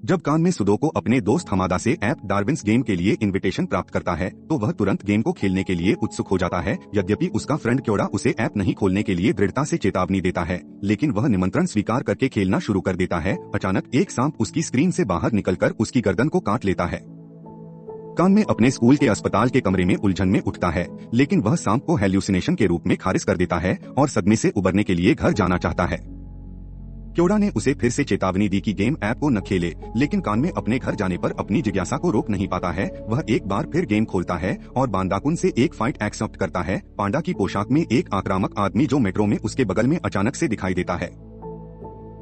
जब कानमे सुडोकू अपने दोस्त हमादा से ऐप डार्विन्स गेम के लिए इनविटेशन प्राप्त करता है तो वह तुरंत गेम को खेलने के लिए उत्सुक हो जाता है। यद्यपि उसका फ्रेंड क्योड़ा उसे ऐप नहीं खोलने के लिए दृढ़ता से चेतावनी देता है, लेकिन वह निमंत्रण स्वीकार करके खेलना शुरू कर देता है। अचानक एक सांप उसकी स्क्रीन से बाहर निकलकर उसकी गर्दन को काट लेता है। कानमे अपने स्कूल के अस्पताल के कमरे में उलझन में उठता है, लेकिन वह सांप को हेल्यूसिनेशन के रूप में खारिज कर देता है और सदमे से उबरने के लिए घर जाना चाहता है। क्योड़ा ने उसे फिर से चेतावनी दी कि गेम ऐप को न खेले, लेकिन कानमे अपने घर जाने पर अपनी जिज्ञासा को रोक नहीं पाता है। वह एक बार फिर गेम खोलता है और बांदाकुन से एक फाइट एक्सेप्ट करता है। पांडा की पोशाक में एक आक्रामक आदमी जो मेट्रो में उसके बगल में अचानक से दिखाई देता है।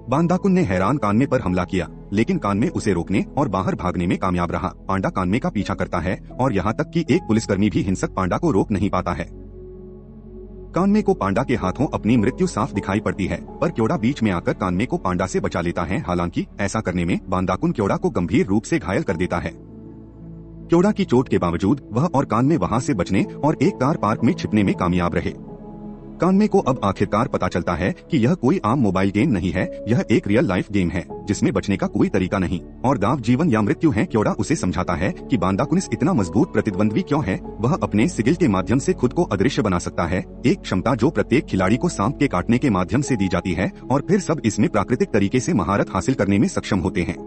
बांदाकुन ने हैरान कानमे पर हमला किया, लेकिन कानमे उसे रोकने और बाहर भागने में कामयाब रहा। पांडा कानमे का पीछा करता है और यहाँ तक कि एक पुलिसकर्मी भी हिंसक पांडा को रोक नहीं पाता है। कानमे को पांडा के हाथों अपनी मृत्यु साफ दिखाई पड़ती है, पर क्योड़ा बीच में आकर कानमे को पांडा से बचा लेता है। हालांकि ऐसा करने में बांदाकुन क्योड़ा को गंभीर रूप से घायल कर देता है। क्योड़ा की चोट के बावजूद वह और कानमे वहां से बचने और एक कार पार्क में छिपने में कामयाब रहे। कानमे को अब आखिरकार पता चलता है कि यह कोई आम मोबाइल गेम नहीं है, यह एक रियल लाइफ गेम है जिसमें बचने का कोई तरीका नहीं और दाव जीवन या मृत्यु है। क्योड़ा उसे समझाता है कि बांदाकुनिस इतना मजबूत प्रतिद्वंद्वी क्यों है। वह अपने सिगिल के माध्यम से खुद को अदृश्य बना सकता है, एक क्षमता जो प्रत्येक खिलाड़ी को सांप के काटने के माध्यम से दी जाती है और फिर सब इसमें प्राकृतिक तरीके से महारत हासिल करने में सक्षम होते हैं।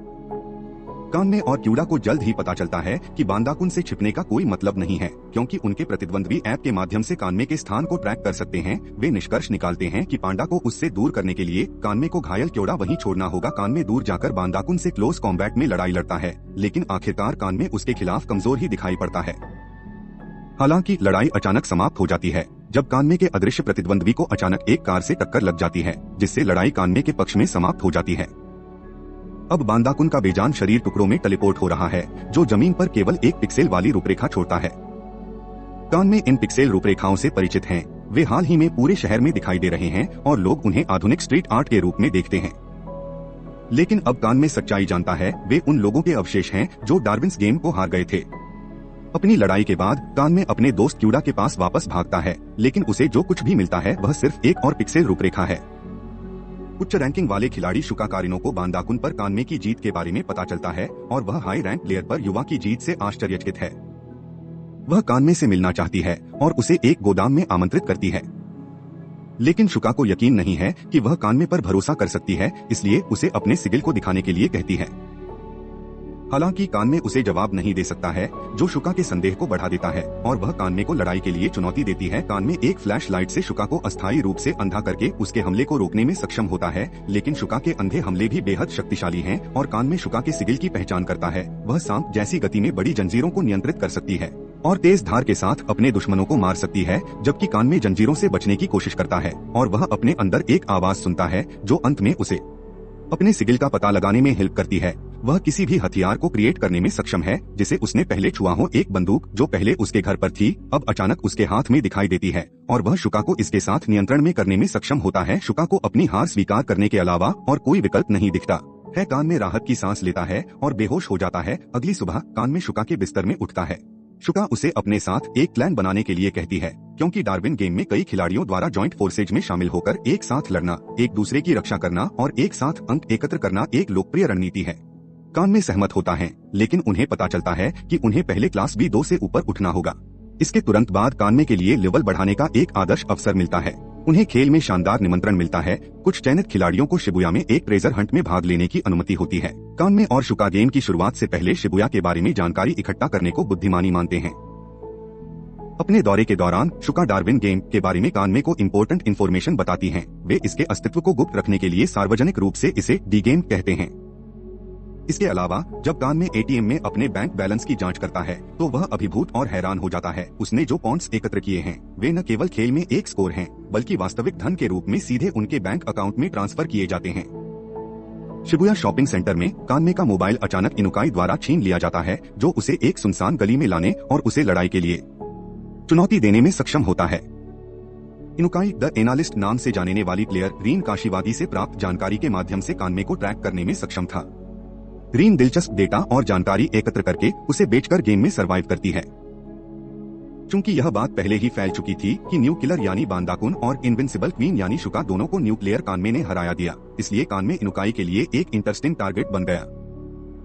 कानमे और क्योड़ा को जल्द ही पता चलता है कि बांदाकुन से छिपने का कोई मतलब नहीं है, क्योंकि उनके प्रतिद्वंद्वी ऐप के माध्यम से कानमे के स्थान को ट्रैक कर सकते हैं। वे निष्कर्ष निकालते हैं कि पांडा को उससे दूर करने के लिए कानमे को घायल क्योड़ा वहीं छोड़ना होगा। कानमे दूर जाकर बांदाकुन से क्लोज कॉम्बैट में लड़ाई लड़ता है, लेकिन आखिरकार कानमे उसके खिलाफ कमजोर ही दिखाई पड़ता है। हालांकि लड़ाई अचानक समाप्त हो जाती है जब कानमे के अदृश्य प्रतिद्वंद्वी को अचानक एक कार से टक्कर लग जाती है, जिससे लड़ाई कानमे के पक्ष में समाप्त हो जाती है। अब बांदाकुन का बेजान शरीर टुकड़ों में टेलीपोर्ट हो रहा है, जो जमीन पर केवल एक पिक्सेल वाली रूपरेखा छोड़ता है। कानमे इन पिक्सेल रूपरेखाओं से परिचित हैं। वे हाल ही में पूरे शहर में दिखाई दे रहे हैं और लोग उन्हें आधुनिक स्ट्रीट आर्ट के रूप में देखते हैं। लेकिन अब कानमे सच्चाई जानता है, वे उन लोगों के अवशेष हैं जो डार्विन्स गेम को हार गए थे। अपनी लड़ाई के बाद कानमे अपने दोस्त क्योड़ा के पास वापस भागता है, लेकिन उसे जो कुछ भी मिलता है वह सिर्फ एक और पिक्सेल रूपरेखा है। उच्च रैंकिंग वाले खिलाड़ी शुका कारिनो को बांदाकुन पर कानमे की जीत के बारे में पता चलता है और वह हाई रैंक प्लेयर पर युवा की जीत से आश्चर्यचकित है। वह कानमे से मिलना चाहती है और उसे एक गोदाम में आमंत्रित करती है, लेकिन शुका को यकीन नहीं है कि वह कानमे पर भरोसा कर सकती है, इसलिए उसे अपने सिगिल को दिखाने के लिए कहती है। हालांकि कानमे उसे जवाब नहीं दे सकता है, जो शुका के संदेह को बढ़ा देता है और वह कानमे को लड़ाई के लिए चुनौती देती है। कानमे एक फ्लैश लाइट से शुका को अस्थायी रूप से अंधा करके उसके हमले को रोकने में सक्षम होता है, लेकिन शुका के अंधे हमले भी बेहद शक्तिशाली हैं और कानमे शुका के सिगिल की पहचान करता है। वह सांप जैसी गति में बड़ी जंजीरों को नियंत्रित कर सकती है और तेज धार के साथ अपने दुश्मनों को मार सकती है, जबकि कानमे जंजीरों से बचने की कोशिश करता है और वह अपने अंदर एक आवाज सुनता है जो अंत में उसे अपने सिगिल का पता लगाने में हेल्प करती है। वह किसी भी हथियार को क्रिएट करने में सक्षम है जिसे उसने पहले छुआ हो। एक बंदूक जो पहले उसके घर पर थी अब अचानक उसके हाथ में दिखाई देती है और वह शुका को इसके साथ नियंत्रण में करने में सक्षम होता है। शुका को अपनी हार स्वीकार करने के अलावा और कोई विकल्प नहीं दिखता है। कानमे राहत की सांस लेता है और बेहोश हो जाता है। अगली सुबह कानमे शुका के बिस्तर में उठता है। शुका उसे अपने साथ एक प्लान बनाने के लिए कहती है, क्योंकि डार्विन गेम में कई खिलाड़ियों द्वारा जॉइंट फोर्सेज में शामिल होकर एक साथ लड़ना, एक दूसरे की रक्षा करना और एक साथ अंक एकत्र करना एक लोकप्रिय रणनीति है। कानमे सहमत होता है, लेकिन उन्हें पता चलता है कि उन्हें पहले क्लास B2 से ऊपर उठना होगा। इसके तुरंत बाद कानमे के लिए लेवल बढ़ाने का एक आदर्श अवसर मिलता है। उन्हें खेल में शानदार निमंत्रण मिलता है। कुछ चयनित खिलाड़ियों को शिबुया में एक ट्रेजर हंट में भाग लेने की अनुमति होती है। कानमे और शुका गेम की शुरुआत से पहले शिबुया के बारे में जानकारी इकट्ठा करने को बुद्धिमानी मानते हैं। अपने दौरे के दौरान शुका डार्विन गेम के बारे में कानमे को इम्पोर्टेंट इन्फॉर्मेशन बताती हैं। वे इसके अस्तित्व को गुप्त रखने के लिए सार्वजनिक रूप से इसे डी गेम कहते हैं। इसके अलावा जब कानमे ATM में अपने बैंक बैलेंस की जांच करता है तो वह अभिभूत और हैरान हो जाता है। उसने जो पॉइंट्स एकत्र किए हैं वे न केवल खेल में एक स्कोर हैं, बल्कि वास्तविक धन के रूप में सीधे उनके बैंक अकाउंट में ट्रांसफर किए जाते हैं। शिबुया शॉपिंग सेंटर में कानमे का मोबाइल अचानक इनुकाई द्वारा छीन लिया जाता है, जो उसे एक सुनसान गली में लाने और उसे लड़ाई के लिए चुनौती देने में सक्षम होता है। इनुकाई द एनालिस्ट नाम से जाने वाली प्लेयर रीन काशीवादी से प्राप्त जानकारी के माध्यम से कानमे को ट्रैक करने में सक्षम था। रीन दिलचस्प डेटा और जानकारी एकत्र करके उसे बेचकर गेम में सरवाइव करती है। चूंकि यह बात पहले ही फैल चुकी थी कि न्यू किलर यानी बांदाकुन और इनविंसिबल क्वीन यानी शुका दोनों को न्यूक्लियर कानमे ने हराया दिया, इसलिए कानमे इनुकाई के लिए एक इंटरेस्टिंग टारगेट बन गया।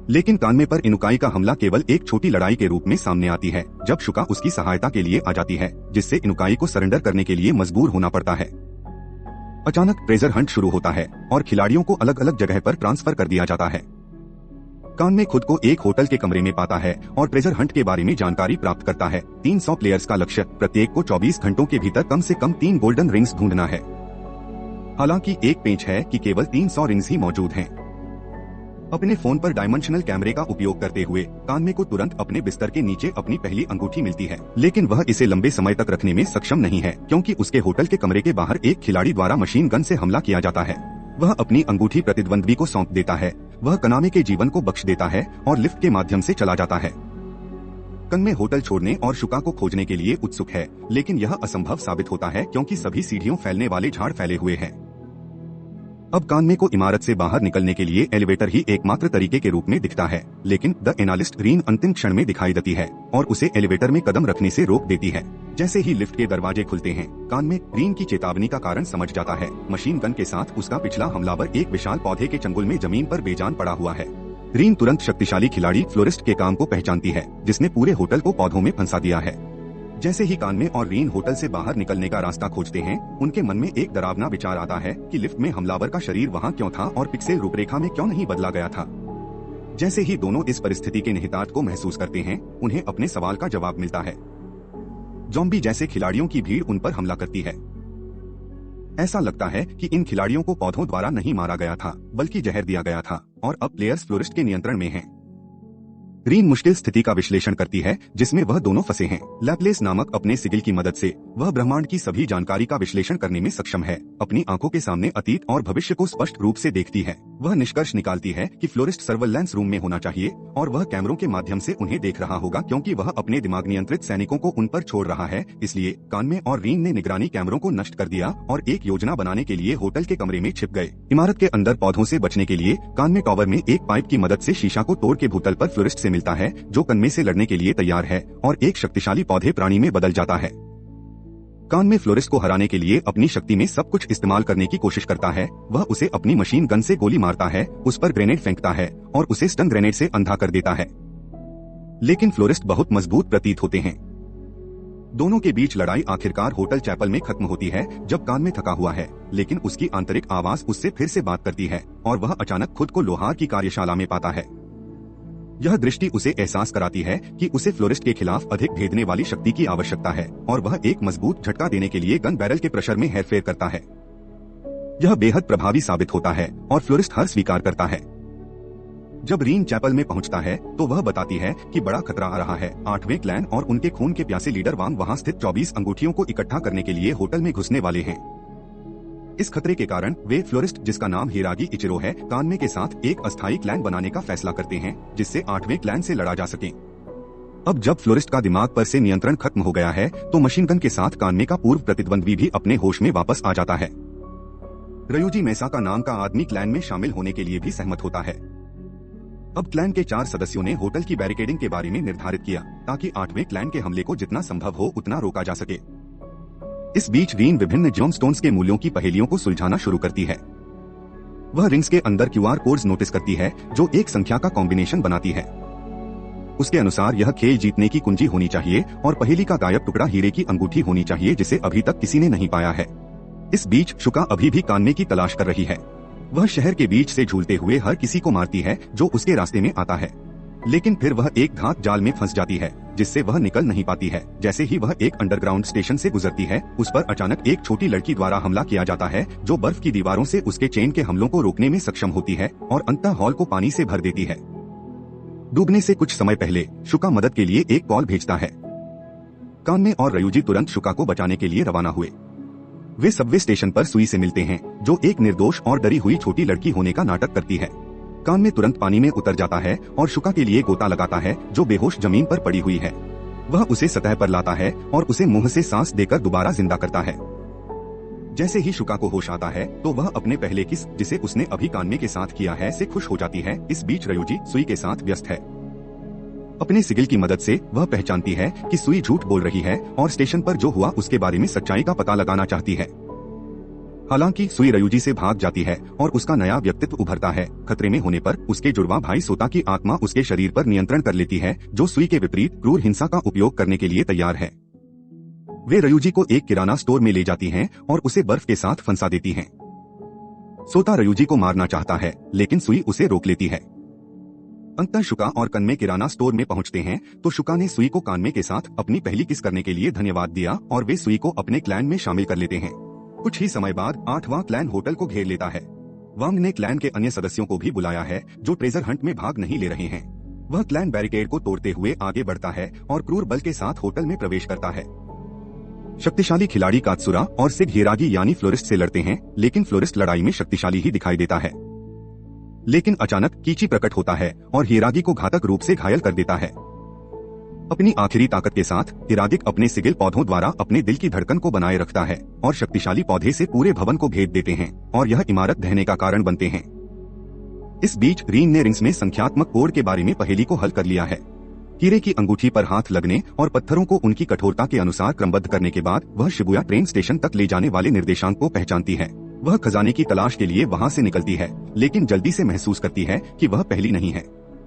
लेकिन कान्मे पर इनुकाई का हमला केवल एक छोटी लड़ाई के रूप में सामने आती है, जब शुका उसकी सहायता के लिए आ जाती है, जिससे इनुकाई को सरेंडर करने के लिए मजबूर होना पड़ता है। अचानक ट्रेजर हंट शुरू होता है और खिलाड़ियों को अलग अलग जगह पर ट्रांसफर कर दिया जाता है। कान्मे खुद को एक होटल के कमरे में पाता है और ट्रेजर हंट के बारे में जानकारी प्राप्त करता है। 300 प्लेयर्स का लक्ष्य, प्रत्येक को 24 घंटों के भीतर कम से कम 3 गोल्डन रिंग्स ढूंढना है। हालांकि एक पेंच है कि केवल 300 रिंग्स ही मौजूद हैं। अपने फोन पर डायमेंशनल कैमरे का उपयोग करते हुए कान्मे को तुरंत अपने बिस्तर के नीचे अपनी पहली अंगूठी मिलती है, लेकिन वह इसे लंबे समय तक रखने में सक्षम नहीं है, क्योंकि उसके होटल के कमरे के बाहर एक खिलाड़ी द्वारा मशीन गन से हमला किया जाता है। वह अपनी अंगूठी प्रतिद्वंद्वी को सौंप देता है। वह कान्मे के जीवन को बख्श देता है और लिफ्ट के माध्यम से चला जाता है। कान्मे होटल छोड़ने और शुका को खोजने के लिए उत्सुक है, लेकिन यह असंभव साबित होता है क्योंकि सभी सीढ़ियों फैलने वाले झाड़ फैले हुए हैं। अब कान्मे को इमारत से बाहर निकलने के लिए एलिवेटर ही एकमात्र तरीके के रूप में दिखता है, लेकिन द एनालिस्ट रीन अंतिम क्षण में दिखाई देती है और उसे एलिवेटर में कदम रखने से रोक देती है। जैसे ही लिफ्ट के दरवाजे खुलते हैं, कान्मे रीन की चेतावनी का कारण समझ जाता है। मशीन गन के साथ उसका पिछला हमलावर एक विशाल पौधे के चंगुल में जमीन पर बेजान पड़ा हुआ है। रीन तुरंत शक्तिशाली खिलाड़ी फ्लोरिस्ट के काम को पहचानती है, जिसने पूरे होटल को पौधों में फंसा दिया है। जैसे ही कान्मे और रीन होटल से बाहर निकलने का रास्ता खोजते हैं, उनके मन में एक डरावना विचार आता है कि लिफ्ट में हमलावर का शरीर वहां क्यों था और पिक्सेल रूपरेखा में क्यों नहीं बदला गया था। जैसे ही दोनों इस परिस्थिति के निहितार्थ को महसूस करते हैं, उन्हें अपने सवाल का जवाब मिलता है। ज़ॉम्बी जैसे खिलाड़ियों की भीड़ उन पर हमला करती है। ऐसा लगता है कि इन खिलाड़ियों को पौधों द्वारा नहीं मारा गया था, बल्कि जहर दिया गया था और अब प्लेयर्स फ्लोरिस्ट के नियंत्रण में हैं। रीन मुश्किल स्थिति का विश्लेषण करती है जिसमें वह दोनों फंसे हैं। लैपलेस नामक अपने सिगिल की मदद से वह ब्रह्मांड की सभी जानकारी का विश्लेषण करने में सक्षम है। अपनी आंखों के सामने अतीत और भविष्य को स्पष्ट रूप से देखती है। वह निष्कर्ष निकालती है कि फ्लोरिस्ट सर्वेलेंस रूम में होना चाहिए और वह कैमरों के माध्यम से उन्हें देख रहा होगा, क्योंकि वह अपने दिमाग नियंत्रित सैनिकों को उन पर छोड़ रहा है। इसलिए कान्मे और रीन ने निगरानी कैमरों को नष्ट कर दिया और एक योजना बनाने के लिए होटल के कमरे में छिप गए। इमारत के अंदर पौधों से बचने के लिए कान्मे टॉवर में एक पाइप की मदद से शीशा को तोड़ के भूतल पर फ्लोरिस्ट से मिलता है, जो कान्मे से लड़ने के लिए तैयार है और एक शक्तिशाली पौधे प्राणी में बदल जाता है। कान्मे फ्लोरिस्ट को हराने के लिए अपनी शक्ति में सब कुछ इस्तेमाल करने की कोशिश करता है। वह उसे अपनी मशीन गन से गोली मारता है, उस पर ग्रेनेड फेंकता है और उसे स्टन ग्रेनेड से अंधा कर देता है। लेकिन फ्लोरिस्ट बहुत मजबूत प्रतीत होते हैं। दोनों के बीच लड़ाई आखिरकार होटल चैपल में खत्म होती है, जब कान्मे थका हुआ है, लेकिन उसकी आंतरिक आवाज उससे फिर से बात करती है और वह अचानक खुद को लोहार की कार्यशाला में पाता है। यह दृष्टि उसे एहसास कराती है कि उसे फ्लोरिस्ट के खिलाफ अधिक भेदने वाली शक्ति की आवश्यकता है और वह एक मजबूत झटका देने के लिए गन बैरल के प्रेशर में हेरफेर करता है। यह बेहद प्रभावी साबित होता है और फ्लोरिस्ट हार स्वीकार करता है। जब रीन चैपल में पहुंचता है तो वह बताती है कि बड़ा खतरा आ रहा है। 8वें क्लैन और उनके खून के प्यासे लीडर वांग वहां स्थित 24 अंगूठियों को इकट्ठा करने के लिए होटल में घुसने वाले हैं। इस खतरे के कारण वे फ्लोरिस्ट, जिसका नाम हिरागी इचिरो है, कान्मे के साथ एक अस्थायी क्लैन बनाने का फैसला करते हैं, जिससे 8वें क्लैन से लड़ा जा सके। अब जब फ्लोरिस्ट का दिमाग पर से नियंत्रण खत्म हो गया है, तो मशीन गन के साथ कान्मे का पूर्व प्रतिद्वंद्वी भी अपने होश में वापस आ जाता है। रयूजी मेसा का नाम का आदमी क्लैन में शामिल होने के लिए भी सहमत होता है। अब क्लैन के 4 सदस्यों ने होटल की बैरिकेडिंग के बारे में निर्धारित किया, ताकि 8वें क्लैन के हमले को जितना संभव हो उतना रोका जा सके। इस बीच रीन विभिन्न जेमस्टोन्स के मूल्यों की पहेलियों को सुलझाना शुरू करती है। वह रिंग्स के अंदर QR कोड्स नोटिस करती है, जो एक संख्या का कॉम्बिनेशन बनाती है। उसके अनुसार यह खेल जीतने की कुंजी होनी चाहिए और पहेली का गायब टुकड़ा हीरे की अंगूठी होनी चाहिए, जिसे अभी तक किसी ने नहीं पाया है। इस बीच शुका अभी भी कान्मे की तलाश कर रही है। वह शहर के बीच से झूलते हुए हर किसी को मारती है जो उसके रास्ते में आता है, लेकिन फिर वह एक धात जाल में फंस जाती है, जिससे वह निकल नहीं पाती है। जैसे ही वह एक अंडरग्राउंड स्टेशन से गुजरती है, उस पर अचानक एक छोटी लड़की द्वारा हमला किया जाता है, जो बर्फ की दीवारों से उसके चेन के हमलों को रोकने में सक्षम होती है और अंततः हॉल को पानी से भर देती है। डूबने से कुछ समय पहले शुका मदद के लिए एक कॉल भेजता है। कान्मे और रयूजी तुरंत शुका को बचाने के लिए रवाना हुए। वे सबवे स्टेशन पर सुई से मिलते हैं, जो एक निर्दोष और डरी हुई छोटी लड़की होने का नाटक करती है। कान्मे तुरंत पानी में उतर जाता है और शुका के लिए गोता लगाता है, जो बेहोश जमीन पर पड़ी हुई है। वह उसे सतह पर लाता है और उसे मुंह से सांस देकर दोबारा जिंदा करता है। जैसे ही शुका को होश आता है, तो वह अपने पहले किस, जिसे उसने अभी कान्मे के साथ किया है, से खुश हो जाती है। इस बीच रयूजी सुई के साथ व्यस्त है। अपने सिगिल की मदद से वह पहचानती है कि सुई झूठ बोल रही है और स्टेशन पर जो हुआ उसके बारे में सच्चाई का पता लगाना चाहती है। हालांकि सुई रयुजी से भाग जाती है और उसका नया व्यक्तित्व उभरता है। खतरे में होने पर उसके जुड़वा भाई सोता की आत्मा उसके शरीर पर नियंत्रण कर लेती है, जो सुई के विपरीत क्रूर हिंसा का उपयोग करने के लिए तैयार है। वे रयुजी को एक किराना स्टोर में ले जाती हैं और उसे बर्फ के साथ फंसा देती हैं। सोता रयुजी को मारना चाहता है, लेकिन सुई उसे रोक लेती है। अंततः शुका और कन्मे किराना स्टोर में पहुंचते हैं तो शुका ने सुई को कान्मे के साथ अपनी पहली किस करने के लिए धन्यवाद दिया और वे सुई को अपने क्लैन में शामिल कर लेते हैं। कुछ ही समय बाद 8वां क्लैन होटल को घेर लेता है। वांग ने क्लैन के अन्य सदस्यों को भी बुलाया है जो ट्रेजर हंट में भाग नहीं ले रहे हैं। वह क्लैन बैरिकेड को तोड़ते हुए आगे बढ़ता है और क्रूर बल के साथ होटल में प्रवेश करता है। शक्तिशाली खिलाड़ी कात्सुरा और सिग हिरागी यानी फ्लोरिस्ट से लड़ते हैं, लेकिन फ्लोरिस्ट लड़ाई में शक्तिशाली ही दिखाई देता है। लेकिन अचानक कीची प्रकट होता है और हिरागी को घातक रूप से घायल कर देता है। अपनी आखिरी ताकत के साथ हिरागिक अपने सिगिल पौधों द्वारा अपने दिल की धड़कन को बनाए रखता है और शक्तिशाली पौधे से पूरे भवन को भेद देते हैं और यह इमारत ढहने का कारण बनते हैं। इस बीच रीन ने रिंग्स में संख्यात्मक कोड के बारे में पहेली को हल कर लिया है। हीरे की अंगूठी पर हाथ लगने और पत्थरों को उनकी कठोरता के अनुसार क्रमबद्ध करने के बाद वह शिबुया ट्रेन स्टेशन तक ले जाने वाले निर्देशांक को पहचानती है। वह खजाने की तलाश के लिए वहां से निकलती है, लेकिन जल्दी से महसूस करती है कि वह पहली नहीं है।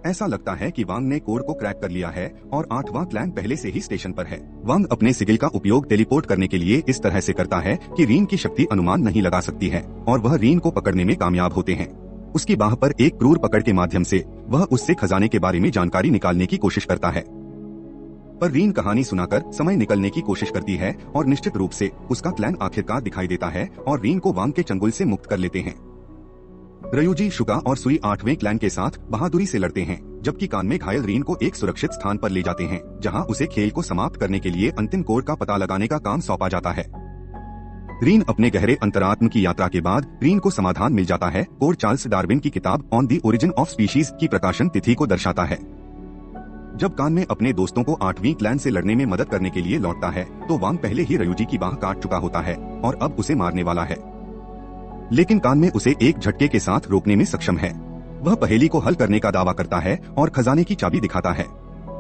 ऐसा लगता है कि वांग ने कोड को क्रैक कर लिया है और 8वां क्लैन पहले से ही स्टेशन पर है। वांग अपने सिगिल का उपयोग टेलीपोर्ट करने के लिए इस तरह से करता है कि रीन की शक्ति अनुमान नहीं लगा सकती है और वह रीन को पकड़ने में कामयाब होते हैं। उसकी बाह पर एक क्रूर पकड़ के माध्यम से वह उससे खजाने के बारे में जानकारी निकालने की कोशिश करता है, पर रीन कहानी सुनाकर समय निकलने की कोशिश करती है और निश्चित रूप से उसका क्लैन आखिरकार दिखाई देता है और रीन को वांग के चंगुल से मुक्त कर लेते हैं। रयुजी, शुका और सुई 8वें क्लैन के साथ बहादुरी से लड़ते हैं, जबकि कान्मे घायल रीन को एक सुरक्षित स्थान पर ले जाते हैं, जहां उसे खेल को समाप्त करने के लिए अंतिम कोड का पता लगाने का काम सौंपा जाता है। रीन अपने गहरे अंतरात्म की यात्रा के बाद रीन को समाधान मिल जाता है। कोड चार्ल्स डार्विन की किताब on the origin of species की प्रकाशन तिथि को दर्शाता है। जब कान्मे अपने दोस्तों को 8वीं क्लैन से लड़ने में मदद करने के लिए लौटता है तो वांग पहले ही रयुजी की बाह काट चुका होता है और अब उसे मारने वाला है, लेकिन कान्मे उसे एक झटके के साथ रोकने में सक्षम है। वह पहेली को हल करने का दावा करता है और खजाने की चाबी दिखाता है।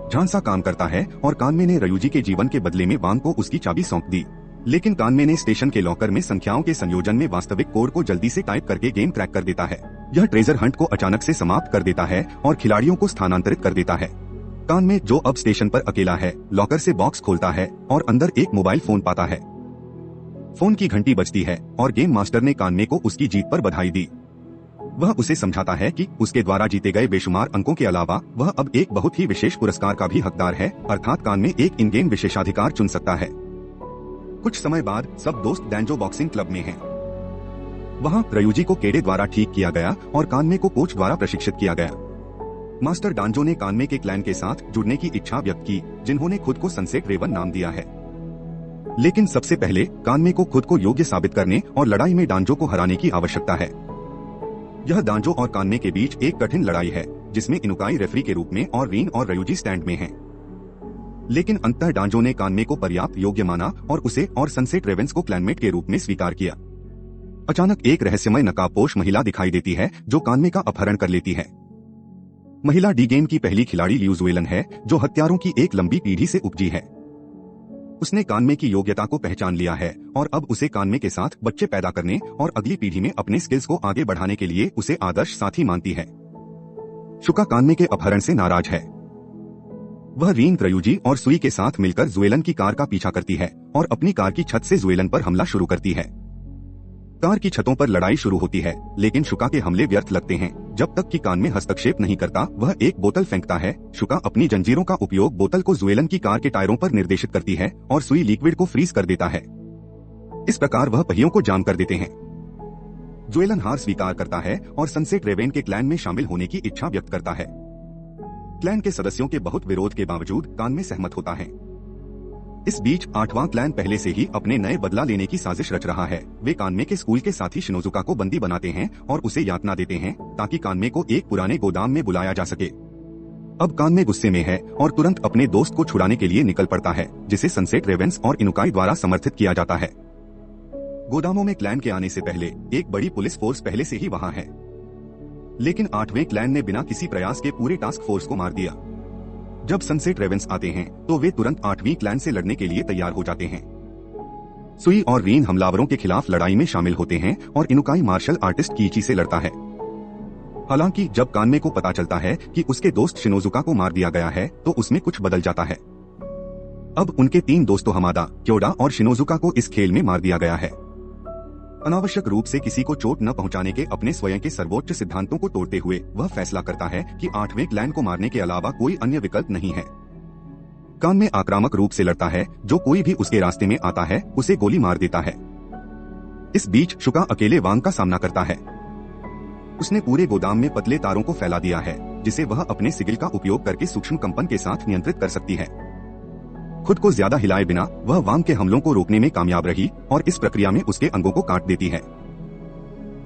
झांसा काम करता है और कान्मे ने रयुजी के जीवन के बदले में वांग को उसकी चाबी सौंप दी, लेकिन कान्मे ने स्टेशन के लॉकर में संख्याओं के संयोजन में वास्तविक कोड को जल्दी से टाइप करके गेम क्रैक कर देता है। यह ट्रेजर हंट को अचानक से समाप्त कर देता है और खिलाड़ियों को स्थानांतरित कर देता है। कान्मे, जो अब स्टेशन पर अकेला है, लॉकर से बॉक्स खोलता है और अंदर एक मोबाइल फोन पाता है। फोन की घंटी बजती है और गेम मास्टर ने कान्मे को उसकी जीत पर बधाई दी। वह उसे समझाता है कि उसके द्वारा जीते गए बेशुमार अंकों के अलावा वह अब एक बहुत ही विशेष पुरस्कार का भी हकदार है, अर्थात कान्मे एक इन गेम विशेषाधिकार चुन सकता है। कुछ समय बाद सब दोस्त डैंजो बॉक्सिंग क्लब में हैं। वहाँ रयुजी को केडे द्वारा ठीक किया गया और कान्मे को कोच द्वारा प्रशिक्षित किया गया। मास्टर डांजो ने कान्मे के क्लैन के साथ जुड़ने की इच्छा व्यक्त की, जिन्होंने खुद को सनसेट रेवन नाम दिया है। लेकिन सबसे पहले कान्मे को खुद को योग्य साबित करने और लड़ाई में डांजो को हराने की आवश्यकता है। यह डांजो और कान्मे के बीच एक कठिन लड़ाई है, जिसमें इनुकाई रेफरी के रूप में और रीन और रयुजी स्टैंड में हैं। लेकिन अंततः डांजो ने कान्मे को पर्याप्त योग्य माना और उसे और सनसेट रेवेंस को क्लैनमेट के रूप में स्वीकार किया। अचानक एक रहस्यमय नकाबपोश महिला दिखाई देती है जो कान्मे का अपहरण कर लेती है। महिला डी गेम की पहली खिलाड़ी लियू जुएलन है, जो हत्यारों की एक लंबी पीढ़ी से उपजी है। उसने कान्मे की योग्यता को पहचान लिया है और अब उसे कान्मे के साथ बच्चे पैदा करने और अगली पीढ़ी में अपने स्किल्स को आगे बढ़ाने के लिए उसे आदर्श साथी मानती है। शुका कान्मे के अपहरण से नाराज है। वह रीन, रयुजी और सुई के साथ मिलकर जुएलन की कार का पीछा करती है और अपनी कार की छत से जुएलन पर हमला शुरू करती है। कार की छतों पर लड़ाई शुरू होती है, लेकिन शुका के हमले व्यर्थ लगते हैं जब तक कि कान्मे हस्तक्षेप नहीं करता। वह एक बोतल फेंकता है। शुका अपनी जंजीरों का उपयोग बोतल को जुएलन की कार के टायरों पर निर्देशित करती है और सुई लिक्विड को फ्रीज कर देता है। इस प्रकार वह पहियों को जाम कर देते हैं। जुएलन हार स्वीकार करता है और सनसेट रेवेन के क्लैन में शामिल होने की इच्छा व्यक्त करता है। क्लैन के सदस्यों के बहुत विरोध के बावजूद कान्मे सहमत होता है। इस बीच 8वां क्लैन पहले से ही अपने नए बदला लेने की साजिश रच रहा है। वे कान्मे के स्कूल के साथी शिनोजुका को बंदी बनाते हैं और उसे यातना देते हैं ताकि कान्मे को एक पुराने गोदाम में बुलाया जा सके। अब कान्मे गुस्से में है और तुरंत अपने दोस्त को छुड़ाने के लिए निकल पड़ता है, जिसे सनसेट रेवेंस और इनुकाई द्वारा समर्थित किया जाता है। गोदामों में क्लैन के आने से पहले एक बड़ी पुलिस फोर्स पहले से ही वहाँ है, लेकिन 8वें क्लैन ने बिना किसी प्रयास के पूरे टास्क फोर्स को मार दिया। जब सनसेट रेवेंस आते हैं तो वे तुरंत 8वीं क्लैन से लड़ने के लिए तैयार हो जाते हैं। सुई और रीन हमलावरों के खिलाफ लड़ाई में शामिल होते हैं और इनुकाई मार्शल आर्टिस्ट कीची से लड़ता है। हालांकि जब कानमे को पता चलता है कि उसके दोस्त शिनोजुका को मार दिया गया है तो उसमें कुछ बदल जाता है। अब उनके 3 दोस्तों हमादा, क्योडा और शिनोजुका को इस खेल में मार दिया गया है। अनावश्यक रूप से किसी को चोट न पहुंचाने के अपने स्वयं के सर्वोच्च सिद्धांतों को तोड़ते हुए वह फैसला करता है कि 8वें क्लैन को मारने के अलावा कोई अन्य विकल्प नहीं है। कानमे आक्रामक रूप से लड़ता है, जो कोई भी उसके रास्ते में आता है उसे गोली मार देता है। इस बीच शुका अकेले वांग का सामना करता है। उसने पूरे गोदाम में पतले तारों को फैला दिया है, जिसे वह अपने सिगिल का उपयोग करके सूक्ष्म कंपन के साथ नियंत्रित कर सकती है। खुद को ज्यादा हिलाए बिना वह वांग के हमलों को रोकने में कामयाब रही और इस प्रक्रिया में उसके अंगों को काट देती है।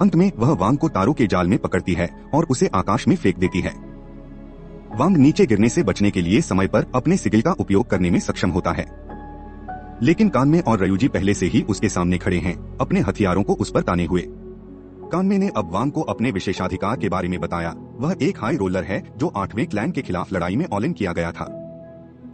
अंत में वह वांग को तारों के जाल में पकड़ती है और उसे आकाश में फेंक देती है। वांग नीचे गिरने से बचने के लिए समय पर अपने सिगिल का उपयोग करने में सक्षम होता है, लेकिन कानमे और रयूजी पहले से ही उसके सामने खड़े हैं, अपने हथियारों को उस पर ताने हुए। कानमे ने अब वांग को अपने विशेषाधिकार के बारे में बताया। वह एक हाई रोलर है जो 8वें क्लैन के खिलाफ लड़ाई में ऑल इन किया गया था।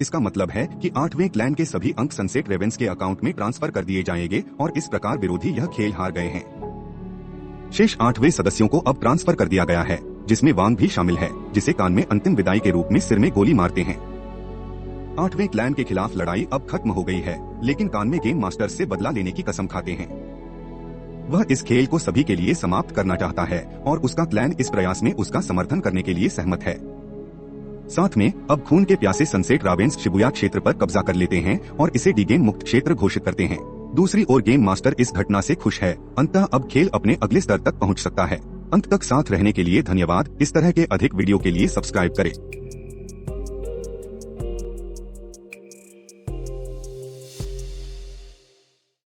इसका मतलब है कि 8वें क्लैन के सभी अंक सनसेट रेवेंस के अकाउंट में ट्रांसफर कर दिए जाएंगे और इस प्रकार विरोधी यह खेल हार गए हैं। शेष 8वें सदस्यों को अब ट्रांसफर कर दिया गया है, जिसमें वांग भी शामिल है, जिसे कानमे अंतिम विदाई के रूप में सिर में गोली मारते हैं। 8वें क्लैन के खिलाफ लड़ाई अब खत्म हो गई है, लेकिन कानमे गेम मास्टर से बदला लेने की कसम खाते हैं। वह इस खेल को सभी के लिए समाप्त करना चाहता है और उसका क्लैन इस प्रयास में उसका समर्थन करने के लिए सहमत है। साथ में अब खून के प्यासे सनसेट रावेंस शिबुया क्षेत्र पर कब्जा कर लेते हैं और इसे डी गेम मुक्त क्षेत्र घोषित करते हैं। दूसरी ओर गेम मास्टर इस घटना से खुश है। अंततः अब खेल अपने अगले स्तर तक पहुंच सकता है। अंत तक साथ रहने के लिए धन्यवाद। इस तरह के अधिक वीडियो के लिए सब्सक्राइब करें।